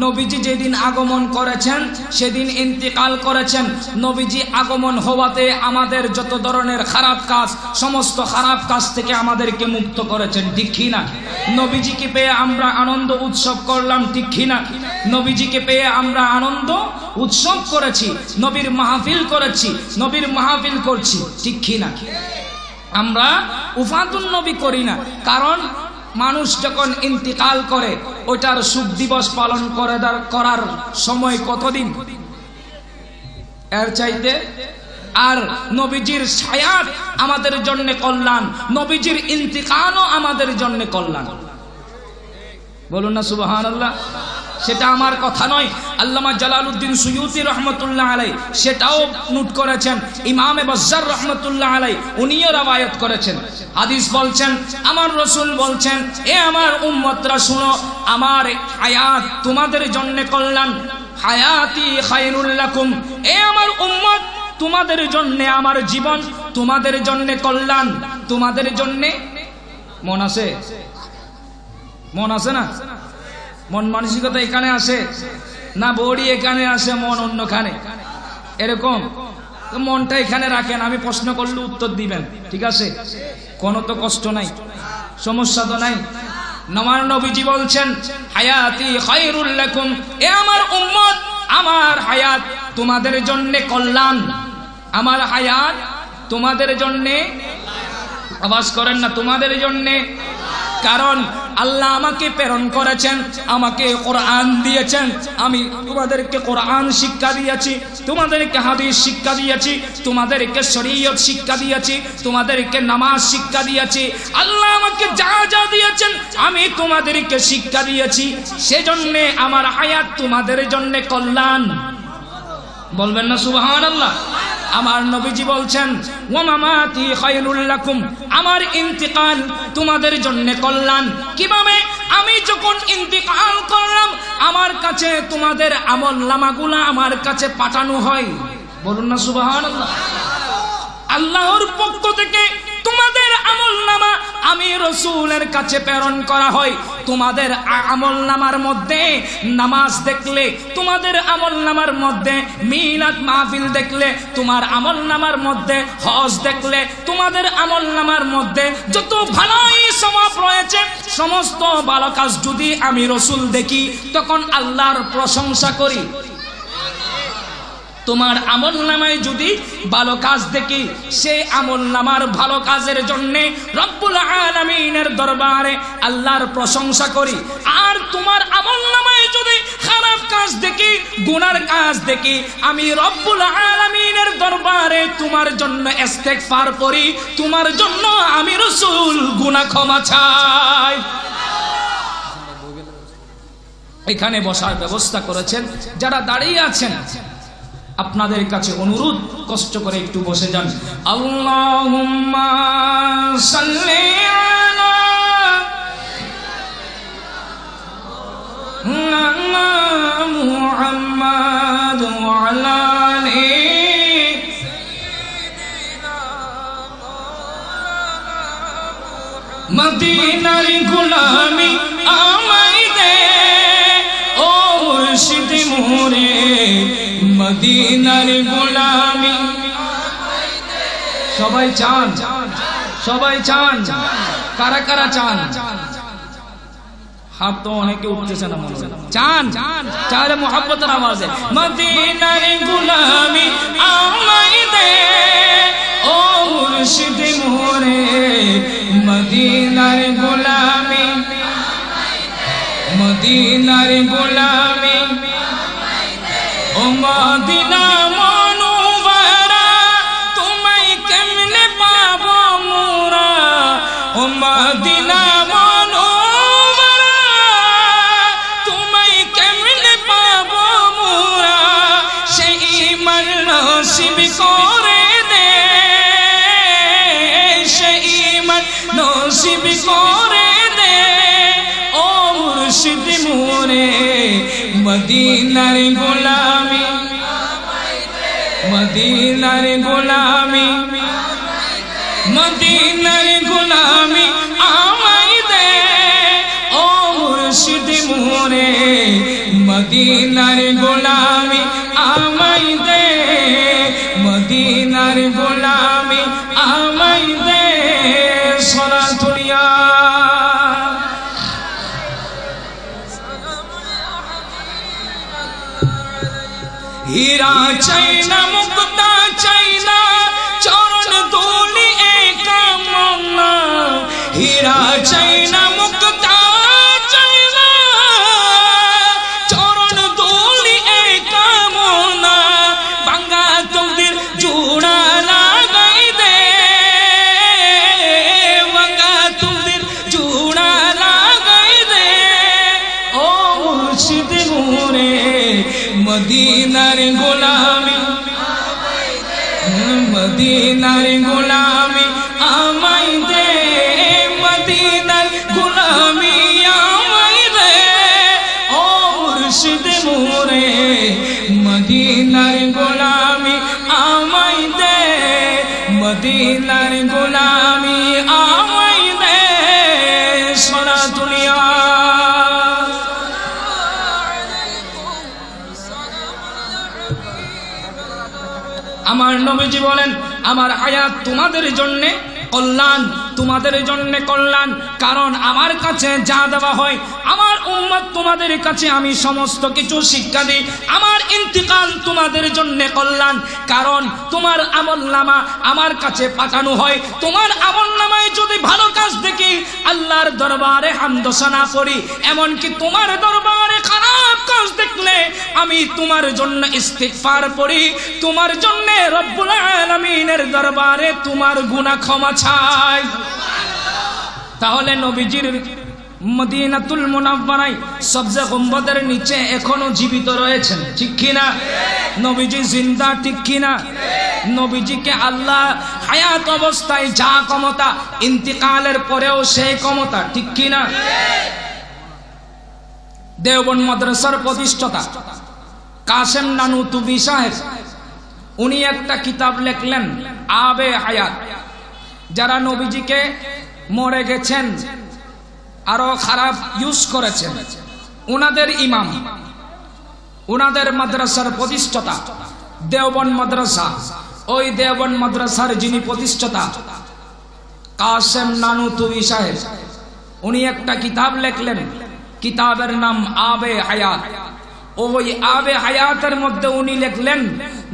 নবীজি যেদিন আগমন করেছেন সেদিন ইন্তিকাল করেছেন। নবীজি আগমন হওয়াতে আমাদের যত ধরনের খারাপ কাজ, সমস্ত খারাপ কাজ থেকে আমাদেরকে মুক্ত করেছেন। ঠিক কি না? নবীজিকে পেয়ে আমরা আনন্দ উৎসব করলাম। ঠিক কি না? নবীজিকে পেয়ে আমরা আনন্দ উৎসব করেছি, নবীর মাহফিল করেছি, নবীর মাহফিল করছি। ঠিক কি না? আমরা উফাতুন নবী করি না, কারণ মানুষ যখন ইন্তিকাল করে ওটার শোক দিবস পালন করার সময় কতদিন? এর চাইতে আর নবীজির হায়াত আমাদের জন্য কল্যাণ, নবীজির ইন্তিকালও আমাদের জন্য কল্যাণ। বলুন না সুবহানাল্লাহ। সেটা আমার কথা নয়, আল্লামা জালালউদ্দিন সুয়ুতি রহমতুল্লাহ আলাই সেটাও নোট করেছেন, ইমামে বাজ্জার রহমতুল্লাহ আলাই উনিও রওয়ায়াত করেছেন। হাদিস বলছেন, আমার রাসূল বলছেন, এ আমার উম্মতরা শুনো, আমার হায়াত তোমাদের জন্য কল্যাণ, হায়াতি খায়রুল লাকুম, এ আমার উম্মত তোমাদের জন্য আমার জীবন তোমাদের জন্য কল্যাণ, তোমাদের জন্য। মন আছে? মন আছে না? মন মানসিকতা এখানে আসে না, বডি এখানে আসে, মন অন্যখানে, এরকম? তো মনটা এখানে রাখেন, আমি প্রশ্ন করলে উত্তর দিবেন, ঠিক আছে? কোনো তো কষ্ট নাই, সমস্যা তো নাই। আমার নবীজি বলছেন, হায়াতি খায়রুল লাকুম, এ আমার উম্মত আমার হায়াত তোমাদের জন্য কল্যাণ, আমার হায়াত তোমাদের জন্য, আওয়াজ করেন না, তোমাদের জন্য। কারণ আল্লাহ আমাকে প্রেরণ করেছেন, আমাকে কোরআন দিয়েছেন, আমি তোমাদেরকে কোরআন শিক্ষা দিয়েছি, তোমাদেরকে হাদিস শিক্ষা দিয়েছি, তোমাদেরকে শরীয়ত শিক্ষা দিয়েছি, তোমাদেরকে নামাজ শিক্ষা দিয়েছি। আল্লাহ আমাকে যা যা দিয়েছেন আমি তোমাদেরকে শিক্ষা দিয়েছি, সেজন্য আমার হায়াত তোমাদের জন্য কল্যাণ। বলবেন না সুবহানাল্লাহ। আমার নবীজি বলছেন, ওয়া মামাতি খায়রুল লাকুম, আমার ইন্তিকাল তোমাদের জন্য কল্যাণ। কিভাবে? আমি যখন ইন্তিকাল করলাম আমার কাছে তোমাদের আমলনামাগুলো আমার কাছে পাঠানো হয়। বলুন না সুবহানাল্লাহ। আল্লাহর পক্ষ থেকে তোমাদের আমলনামা আমি রাসূলের কাছে প্রেরণ করা হয়। তোমাদের আমলনামার মধ্যে নামাজ দেখলে, তোমাদের আমলনামার মধ্যে মিলাদ মাহফিল দেখলে, তোমার আমলনামার মধ্যে হজ দেখলে, তোমাদের আমলনামার মধ্যে যত ভালোই সওয়াব রয়েছে সমস্ত ভালো কাজ যদি আমি রাসূল দেখি তখন আল্লাহর প্রশংসা করি। তোমার আমলনামায় যদি ভালো কাজ দেখি, সেই আমলনামার ভালো কাজের জন্য রব্বুল আলামিনের দরবারে আল্লাহর প্রশংসা করি। আর তোমার আমলনামায় যদি খারাপ কাজ দেখি, গুনার কাজ দেখি, আমি রব্বুল আলামিনের দরবারে তোমার জন্য ইস্তেগফার করি, তোমার জন্য আমি রাসূল গুনাহ ক্ষমা চাই। এখানে বসার ব্যবস্থা করেছেন, যারা দাঁড়িয়ে আছেন আপনাদের কাছে অনুরোধ, কষ্ট করে একটু বসে যান। আল্লাহুম্মা সাল্লি আলা মুহাম্মাদ ওয়া আলা আলি মদিনার গোলামি আমায় দে, ও মুর্শিদ মোরে মদিনার গোলামি। সবাই চান, সবাই চান, কারা কারা চান? হাত তো অনেকে উঠতেছে না, মনে চান, চারে মোহাব্বতের আওয়াজে মদিনার গোলামি আমায় দে, ও মুর্শিদ মোরে মদিনার গোলামি, মদিনার গোলামি। ও মদিনা মনোবরা তোমায় কেমনে পাবো মোরা, ও মদিনা মনোবরা তোমায় কেমনে পাবো মোরা, সেই ঈমান নসিব করে দে, সেই ঈমান নসিব করে দে, ও মুর্শিদ মোরে মদিনার গোলামি, মদিনার গোলামি, মদিনার গোলামি আমায় দে, ও মুর্শিদ মোরে মদিনার গোলামি আমায় দে, মদিনার গোলামি আমায় দে। সরাতুলিয়া হীরা চাই না, মুক্তা চাই না, চরণ ধুলি কামনা। হীরা চাই না, মুক্তা চাই না, চরণ ধুলি কামনা। বাঙ্গা তকদির জোড়া লাগাই দে, বাঙ্গা তকদির জোড়া লাগাই দে, মদিনার গোলামি মদিনার গোলামি আমায় দে মদিনার গোলামি আমায় দে ও মুর্শিদ মোরে মদিনার গোলামি আমায় দে মদিনার গোলামি আমায় দে সারা দুনিয়া আমার নবীজি বলেন আমার হায়াত তোমাদের জন্য কল্যাণ তোমাদের জন্য কল্যাণ কারণ আমার কাছে যা দেওয়া হয় আমার উম্মত তোমাদের কাছে আমি সমস্ত কিছু শিক্ষা দিই আমার ইন্তিকাল তোমাদের জন্য কল্যাণ কারণ তোমার আমলনামা আমার কাছে পাঠানো হয় তোমার আমলনামায় যদি ভালো কাজ দেখি আল্লাহর দরবারে হামদ সানা করি এমনকি তোমার দরবারে খারাপ কাজ দেখলে আমি তোমার জন্য ইস্তিগফার করি তোমার জন্য রব্বুল আলামিনের দরবারে তোমার গুনাহ ক্ষমা চাই তাহলে নবীজির মদিনাতুল মুনাওয়ারায় সবজে গুম্বদের নিচে এখনো জীবিত রয়েছেন ঠিক কি না নবীজি জিন্দা ঠিক কি না নবীজিকে আল্লাহ হায়াত অবস্থায় যা ক্ষমতা ইন্তিকালের পরেও সেই ক্ষমতা ঠিক কি না দেওবন্দ মাদ্রাসার প্রতিষ্ঠাতা কাসেম নানুতুবি সাহেব উনি একটা কিতাব লিখলেন আবে হায়াত যারা নবীজিকে মরে গেছেন আরো খারাপ ইউজ করেছেন ওনাদের ইমাম ওনাদের মাদ্রাসার প্রতিষ্ঠাতা দেওবন্দ মাদ্রাসা ওই দেওবন্দ মাদ্রাসার যিনি প্রতিষ্ঠাতা কাসেম নানুতুবি সাহেব উনি একটা কিতাব লিখলেন কিতাবের নাম আবে হায়াত ওই আবে হায়াতের মধ্যে উনি লিখলেন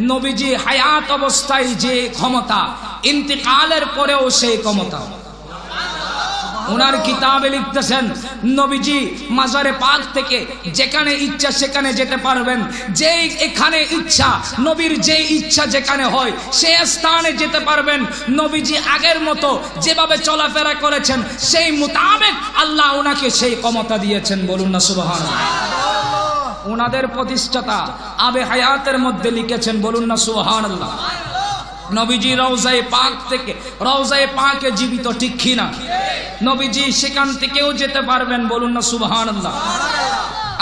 নবীজি হায়াত অবস্থায় যে ক্ষমতা ইন্তিকালের পরেও সেই ক্ষমতা ওনার কিতাবে লিখতেছেন নবীজি মাজারে পাক থেকে যেখানে ইচ্ছা সেখানে যেতে পারবেন যে এখানে ইচ্ছা নবীর যে ইচ্ছা যেখানে হয় সেই স্থানে যেতে পারবেন নবীজি আগের মতো যেভাবে চলাফেরা করেছেন সেই মোতাবেক আল্লাহ ওনাকে সেই ক্ষমতা দিয়েছেন বলুন না সুবহানাল্লাহ ওনাদের প্রতিষ্ঠাতা আবে হায়াতের মধ্যে লিখেছেন বলুন না সুবহানাল্লাহ নবীজি রওজায়ে পাক থেকে রওজায়ে পাকে জীবিত ঠিক কি না নবীজি সেখান থেকেও যেতে পারবেন বলুন না সুবহানাল্লাহ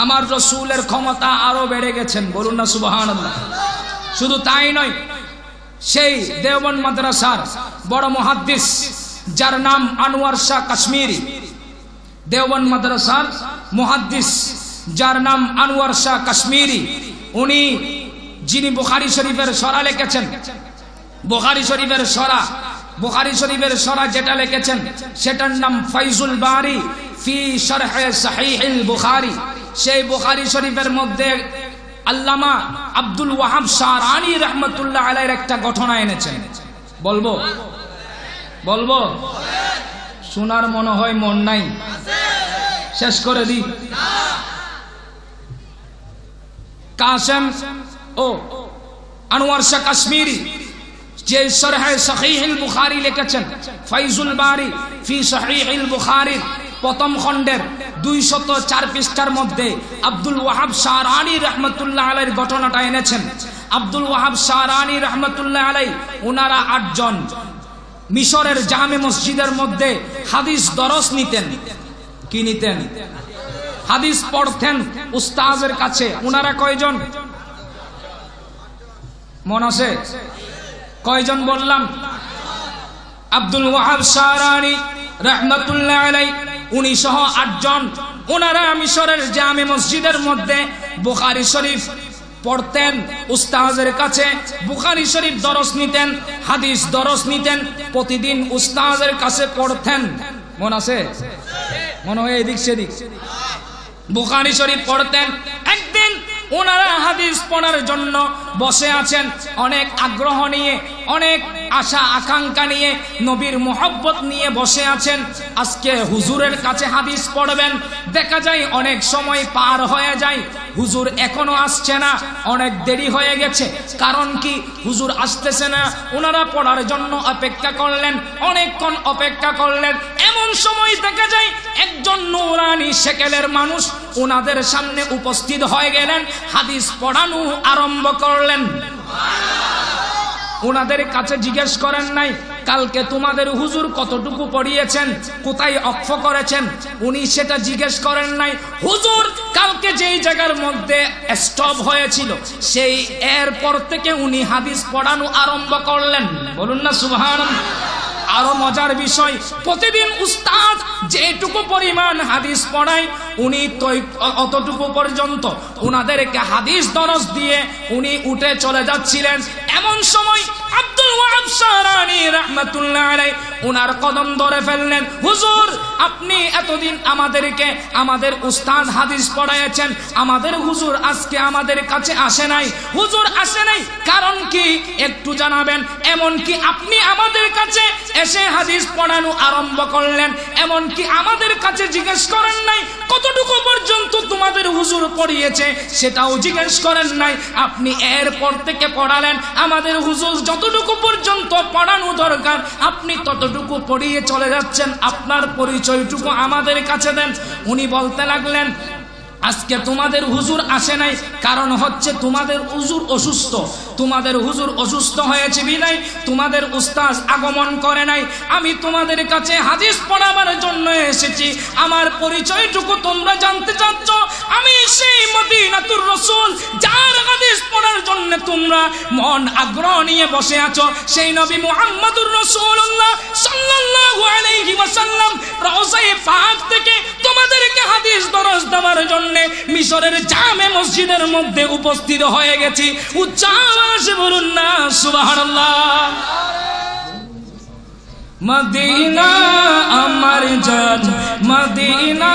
আমার রাসূলের ক্ষমতা আরো বেড়ে গেছেন বলুন না সুবহানাল্লাহ শুধু তাই নয় সেই দেওবন্দ মাদ্রাসার বড় মুহাদ্দিস যার নাম আনোয়ার শাহ কাশ্মীরি দেওবন্দ মাদ্রাসার মুহাদ্দিস যার নাম আনোয়ার শাহ কাশ্মীরি উনি যিনি বুখারী শরীফের সরা লিখেছেন বুখারী শরীফের সরা যেটা লিখেছেন সেটার নাম ফাইজুল বারি ফি শরহ সহিহুল বুখারী সেই বুখারী শরীফের মধ্যে আল্লামা আব্দুল ওয়াহাব শারানি রাহমাতুল্লাহ আলাইহির একটা ঘটনা এনেছেন বলবো শোনার মনে হয় মন নাই শেষ করে দিই কাসেম ও আনোয়ার শাহ কাশ্মীরি যে শরহ সহিহুল বুখারী লিখেছেন ফাইজুল বারি ফি সহিহুল বুখারীর প্রথম খণ্ডের 204 পৃষ্ঠার মধ্যে আব্দুল ওয়াহাব শারানি রাহমাতুল্লাহ আলাইহির ঘটনাটা এনেছেন আব্দুল ওয়াহাব শারানি রাহমাতুল্লাহ আলাইহি ওনারা 8 জন মিশরের জামে মসজিদের মধ্যে হাদিস দরস নিতেন কি নিতেন হাদিস পড়তেন উস্তাদের কাছে ওনারা কয়জন মন আছে কয়জন বললাম আব্দুল ওয়াহাব শারানি রাহমাতুল্লাহ আলাইহি উনি সহ 8 জন ওনারা মিশরের জামে মসজিদের মধ্যে বুখারী শরীফ পড়তেন উস্তাদের কাছে বুখারী শরীফ দরস নিতেন হাদিস দরস নিতেন প্রতিদিন উস্তাদের কাছে পড়তেন মন আছে মনে হয় এদিক সেদিক বুখারী শরীফ পড়তেন একদিন ওনারা হাদিস পড়ার জন্য বসে আছেন অনেক আগ্রহ নিয়ে অনেক আশা আকাঙ্ক্ষা নিয়ে নবীর মোহব্বত নিয়ে বসে আছেন আজকে হুজুরের কাছে হাদিস পড়বেন দেখা যায় অনেক সময় পার হয়ে যায় হুজুর এখনো আসছে না অনেক দেরি হয়ে গেছে কারণ কি হুজুর আসতেছে না ওনারা পড়ার জন্য অপেক্ষা করলেন অনেকক্ষণ অপেক্ষা করলেন এমন সময় দেখা যায় একজন নূরানি শেকেলের মানুষ ওনাদের সামনে উপস্থিত হয়ে গেলেন, হাদিস পড়ানো আরম্ভ করলেন। ওনাদের কাছে জিজ্ঞেস করেন নাই কালকে তোমাদের হুজুর কতটুকু পড়িয়েছেন, কোথায় অক্ষ করেছেন, উনি সেটা জিজ্ঞেস করেন নাই। হুজুর কালকে যেই জায়গার মধ্যে স্টপ হয়েছিল সেই এরপর থেকে উনি হাদিস পড়ানো আরম্ভ করলেন। বলুন না সুবহানাল্লাহ। আরো মজার বিষয়, প্রতিদিন উস্তাদ যেটুকু পরিমাণ হাদিস পড়ায় উনি তো অতটুকু পর্যন্ত উনাদেরকে হাদিস দরস দিয়ে উনি উঠে চলে যাচ্ছিলেন। এমন সময় আব্দুল ওয়াহাব শাহরানী রাহমাতুল্লাহ আলাইহি উনার কদম ধরে ফেললেন। হুজুর আপনি এতদিন আমাদেরকে আমাদের উস্তাদ হাদিস পড়াইছেন, আমাদের হুজুর আজকে আমাদের কাছে আসে নাই। হুজুর আসে নাই কারণ কি একটু জানাবেন? এমন কি আপনি আমাদের কাছে এসে হাদিস পড়ানো আরম্ভ করলেন, এমন কি আমাদের কাছে জিজ্ঞেস করেন নাই কতটুকু পর্যন্ত তোমাদের হুজুর পড়িয়েছে, সেটাও জিজ্ঞেস করেন নাই। আপনি এরপর থেকে পড়ালেন, আমাদের হুজুর যতটুকু পর্যন্ত পড়ানো দরকার আপনি ততটুকু পড়িয়ে চলে যাচ্ছেন, আপনার পরিচয়টুকু আমাদের কাছে দেন। উনি বলতে লাগলেন আজকে তোমাদের হুজুর আসে নাই কারণ হচ্ছে তোমাদের হুজুর অসুস্থ, তোমাদের হুজুর অসুস্থ হয়েছে বিদায় তোমাদের উস্তাদ আগমন করে নাই। আমি তোমাদের কাছে হাদিস পড়াবার জন্য এসেছি, আমার পরিচয়টুকু তোমরা জানতে চাচ্ছ। আমি সেই মদিনাতুর রাসূল যার হাদিস পড়ার জন্য তোমরা মন আগ্রহ নিয়ে বসে আছো, সেই নবী মুহাম্মদুর রাসূলুল্লাহ সাল্লাল্লাহু আলাইহি ওয়াসাল্লাম রওজায়ে পাক থেকে তোমাদেরকে হাদিস দরস দেওয়ার জন্য মিশরের জামে মসজিদের মধ্যে উপস্থিত হয়ে গেছি। উচ্চ আওয়াজে বলুন না সুবহানাল্লাহ। মদিনা আমার জান, মদিনা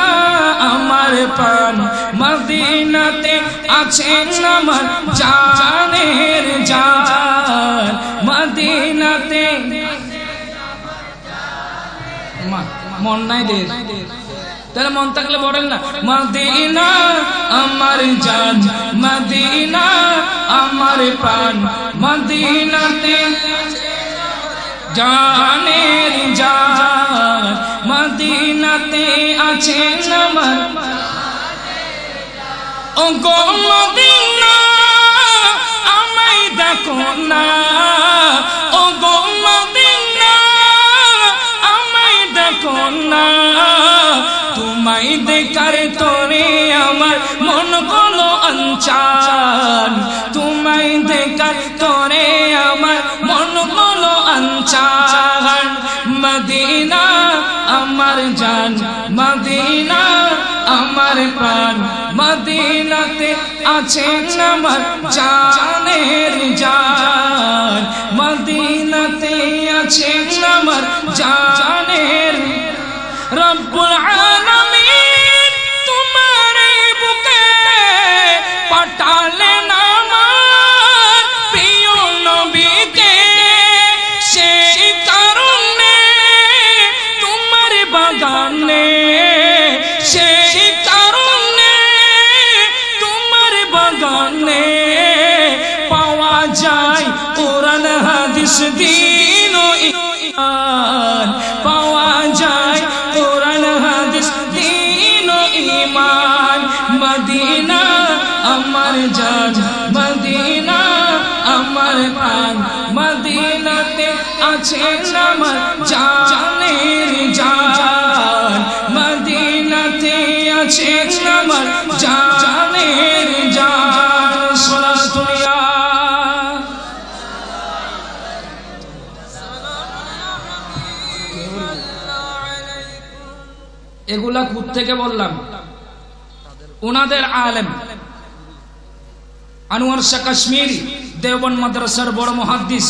আমার প্রাণ, মদিনাতে আছেন আমার জানের জান, মদিনাতে মন নাই দের তাহলে মন থাকলে বলেন না মদিনা আমার জান, মদিনা আমার প্রাণ, মদিনাতে জানের জান, মদিনাতে আছেন আমার। ও গো মদিনা আমায় দেখো না, ও গো মদিনা আমায় দেখো না, তোমায় দেখার তোরে আমার মন হলো অঞ্চান, তোমায় দেখার তোরে আমার মন হলো অঞ্চান। মদিনা আমার জান, মদিনা আমার প্রাণ, মদিনাতে আছেন আমার জানের জান, মদিনাতে আছেন আমার জানের। রব্বুল আলামিন তোমারে বুকে পাঠালেন আমার প্রিয় নবীকে, সেই কারণে তোমার বাগানে, সেই কারণে তোমার বাগানে পাওয়া যায় কোরআন হাদিস দ্বীন ও ঈমান, পাওয়া যায় কোরআন হাদিস দ্বীন ও ঈমান। মদিনা আমার জান, মদিনা আমার প্রাণ, মদিনাতে আছেন আমার জানের জান, মদিনাতে আছেন আমার জানের জান। সালাতুল্লাহ। এগুলা কোত্থেকে বললাম? ওনাদের আলেম আনোয়ার শাহ কাশ্মীরি, দেওবন্দ মাদ্রাসার বড় মুহাদ্দিস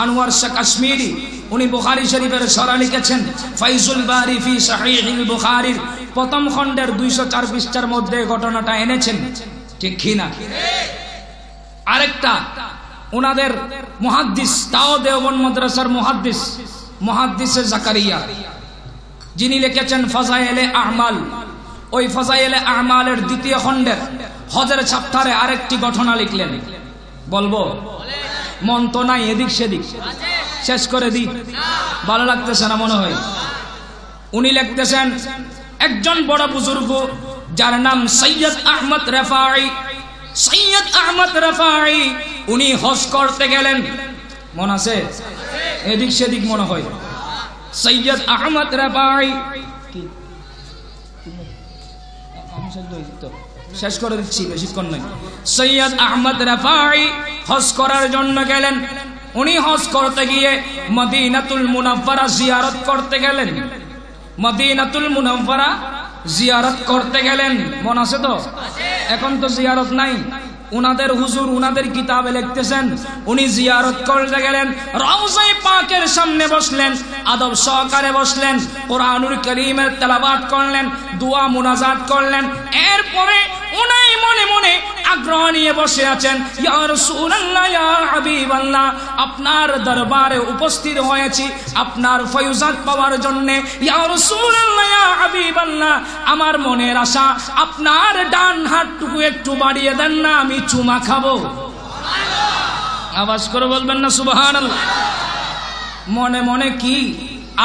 আনোয়ার শাহ কাশ্মীরি, উনি বুখারী শরীফের সরা লিখেছেন ফাইজুল বারি ফি সহিহুল বুখারীর প্রথম খণ্ডের 204 পৃষ্ঠার মধ্যে ঘটনাটা এনেছেন, ঠিক কি না? আরেকটা ওনাদের মুহাদ্দিস, তাও দেওবন্দ মাদ্রাসার মুহাদ্দিস, মুহাদ্দিসে জাকারিয়া, যিনি লিখেছেন ফাজাইলে আ'মাল, ওই ফাজাইলে আ'মালের দ্বিতীয় খণ্ডের হজের চ্যাপ্টারে আরেকটি ঘটনা লিখলেন। বলবো? মন তো নাই, এদিক সেদিক শেষ করে দিই, ভালো লাগতেছে না মনে হয়। উনি লিখতেছেন একজন বড় বুজুর্গ যার নাম সৈয়দ আহমদ রাফাঈ। সৈয়দ আহমদ রাফাঈ উনি হজ করতে গেলেন, মন আছে? এদিক সেদিক মনে হয়। সৈয়দ আহমদ রাফাঈ শেষ করে দিচ্ছি, বেশিক্ষণ নয়। সৈয়দ আহমদ রাফাঈ হজ করার জন্য গেলেন। উনি হজ করতে গিয়ে মদিনাতুল মুনাওয়ারা জিয়ারত করতে গেলেন। মদিনাতুল মুনাওয়ারা জিয়ারত করতে গেলেন, মন আছে তো? এখন তো জিয়ারত নাই। উনাদের হুজুর উনাদের কিতাবে লিখতেছেন উনি জিয়ারত করতে গেলেন, রওজায়ে পাকের সামনে বসলেন, আদব সহকারে বসলেন, কোরআনুল কারীমের তেলাওয়াত করলেন, দোয়া মুনাজাত করলেন। এরপরে উনি মনে মনে আগ্রহ নিয়ে বসে আছেন, ইয়া রাসূলুল্লাহ, ইয়া হাবিবাল্লাহ, আপনার দরবারে উপস্থিত হয়েছি আপনার ফয়জাত পাওয়ার জন্য। ইয়া রাসূলুল্লাহ, ইয়া হাবিবাল্লাহ, আমার মনের আশা আপনার ডান হাতটুকু একটু বাড়িয়ে দেন না, আমি চুমা খাবো। আওয়াজ করে বলবেন না সুবহানাল্লাহ? মনে মনে কি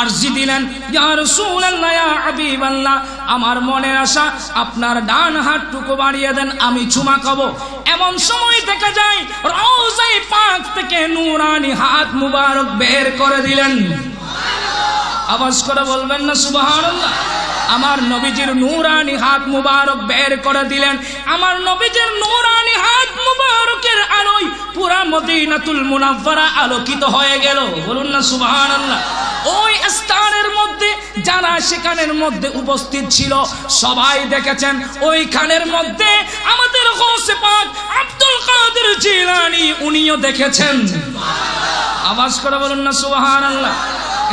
আরজি দিলেন, ইয়া রাসূলুল্লাহ, ইয়া হাবিবাল্লাহ, আমার মনের আশা আপনার ডান হাতটুকু বাড়িয়ে দেন, আমি চুমা খাবো। এমন সময় দেখা যায় রওজায়ে পাক থেকে নূরানি হাত মুবারক বের করে দিলেন। আওয়াজ করে বলবেন না সুবহানাল্লাহ? আমার নবীজির নূরানি হাত মুবারক বের করে দিলেন। আমার নবীজির নূরানি হাত মুবারকের আলোয় পুরা মদিনাতুল মুনাওয়ারা আলোকিত হয়ে গেল। বলুন না সুবহানাল্লাহ? ওই স্থানের মধ্যে যারা সেখানের মধ্যে উপস্থিত ছিল সবাই দেখেছেন, ওইখানের মধ্যে আমাদের গৌসে পাক আব্দুল কাদের জিলানী উনিও দেখেছেন। আওয়াজ করে বলুন না সুবহানাল্লাহ?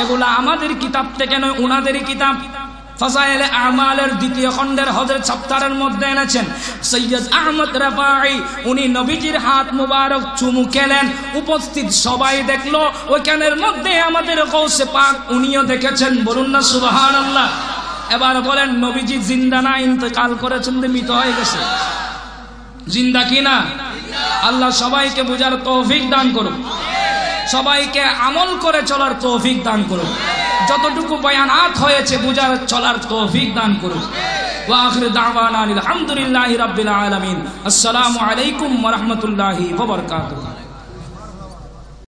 এগুলা আমাদের কিতাব থেকে নয়, উনাদেরই কিতাব। ফাজাইলে আমালের দ্বিতীয় খণ্ডের হজের চ্যাপ্টারের মধ্যে এনেছেন সৈয়দ আহমদ রাফাঈ উনি নবীজির হাত মুবারক চুমু খেলেন, উপস্থিত সবাই দেখলো। ওইখানের মধ্যে আমাদের গৌসে পাক উনিও দেখেছেন। বলুন না সুবহানাল্লাহ? এবার বলেন নবীজি জিন্দা না ইন্তেকাল করেছেন, মৃত হয়ে গেছে? জিন্দা কি না? আল্লাহ সবাইকে বুঝার তৌফিক দান করুন, সবাইকে আমল করে চলার তৌফিক দান করুন, যতটুকু বয়ানাত হয়েছে বুঝার চলার তৌফিক দান করুন। ওয়া আখিরু দাওয়ানা আলহামদুলিল্লাহি রাব্বিল আলামিন। আসসালামু আলাইকুম ওয়া রাহমাতুল্লাহি ওয়া বারাকাতুহু।